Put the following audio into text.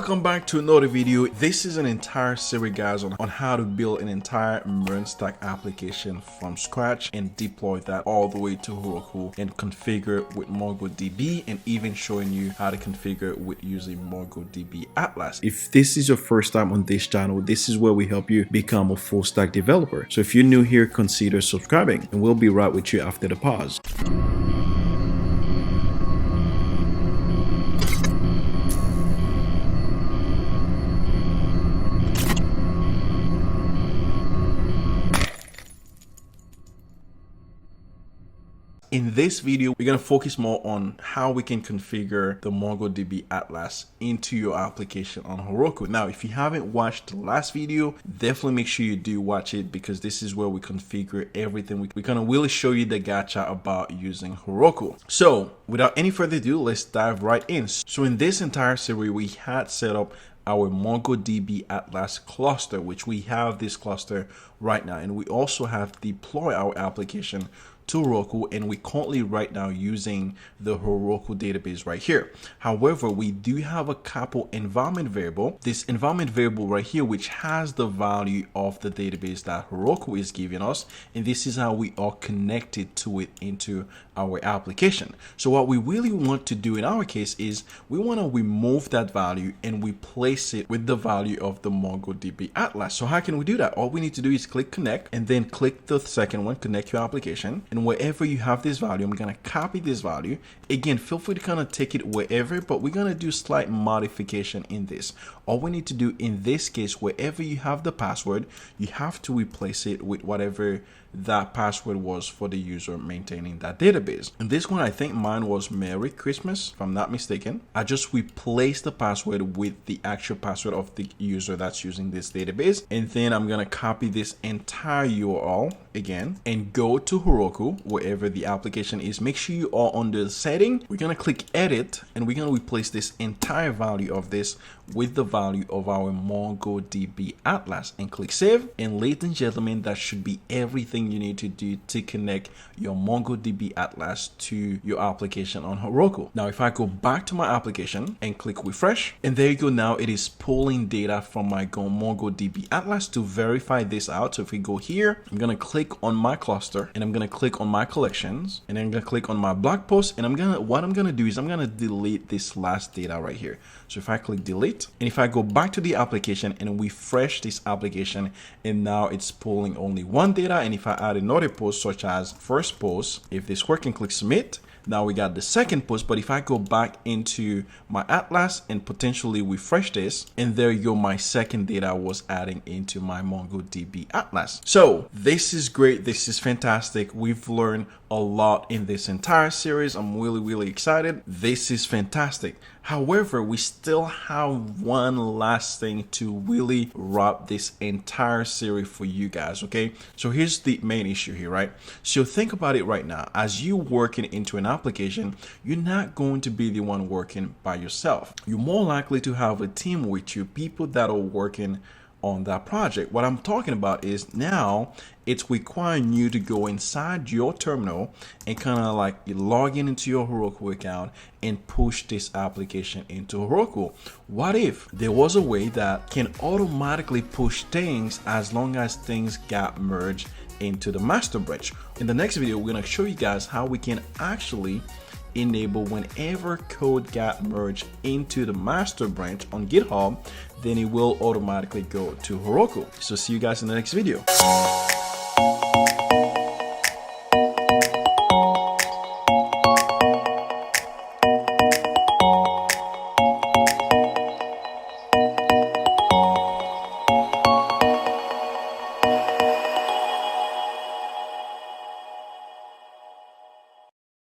Welcome back to another video. This is an entire series, guys, on how to build an entire MERN stack application from scratch and deploy that all the way to Heroku and configure it with MongoDB, and even showing you how to configure it with using MongoDB Atlas. If this is your first time on this channel, this is where we help you become a full stack developer. So if you're new here, consider subscribing, and we'll be right with you after the pause. In this video, we're going to focus more on how we can configure the MongoDB Atlas into your application on Heroku. Now, if you haven't watched the last video, definitely make sure you do watch it, because this is where we configure everything. We're going to really show you the gotcha about using Heroku. So without any further ado, let's dive right in. So in this entire series, we had set up our MongoDB Atlas cluster, which we have this cluster right now, and we also have deployed our application to Heroku, and we currently right now using the Heroku database right here. However, we do have a couple environment variable, this environment variable right here, which has the value of the database that Heroku is giving us, and this is how we are connected to it into our application. So what we really want to do in our case is we want to remove that value and we place it with the value of the MongoDB Atlas. So how can we do that? All we need to do is click connect, and then click the second one, connect your application, and wherever you have this value, I'm going to copy this value. Again, feel free to kind of take it wherever, but we're going to do slight modification in this. All we need to do in this case, wherever you have the password, you have to replace it with whatever that password was for the user maintaining that database. And this one, I think mine was Merry Christmas, if I'm not mistaken. I just replaced the password with the actual password of the user that's using this database. And then I'm going to copy this entire URL again and go to Heroku, wherever the application is. Make sure you are under the setting. We're going to click edit, and we're going to replace this entire value of this with the value of our MongoDB Atlas, and click save. And ladies and gentlemen, that should be everything you need to do to connect your MongoDB Atlas to your application on Heroku. Now, if I go back to my application and click refresh, and there you go, now it is pulling data from my MongoDB Atlas to verify this out. So if we go here, I'm going to click on my cluster, and I'm going to click on my collections, and then I'm going to click on my blog post, and what I'm going to do is I'm going to delete this last data right here. So if I click delete, and if I go back to the application and refresh this application, and now it's pulling only one data. And if I add another post, such as first post, if this works, and click submit, now we got the second post. But if I go back into my Atlas and potentially refresh this, and there you go, my second data was adding into my MongoDB Atlas. So this is great. This is fantastic. We've learned a lot in this entire series. I'm really excited. This is fantastic. However, we still have one last thing to really wrap this entire series for you guys. Okay, so here's the main issue here, right? So think about it right now. As you working into an application, you're not going to be the one working by yourself. You're more likely to have a team with you, people that are working on that project. What I'm talking about is now it's requiring you to go inside your terminal and kind of like log into your Heroku account and push this application into Heroku. What if there was a way that can automatically push things as long as things got merged into the master branch? In the next video, we're going to show you guys how we can actually enable whenever code got merged into the master branch on GitHub, then it will automatically go to Heroku. So see you guys in the next video.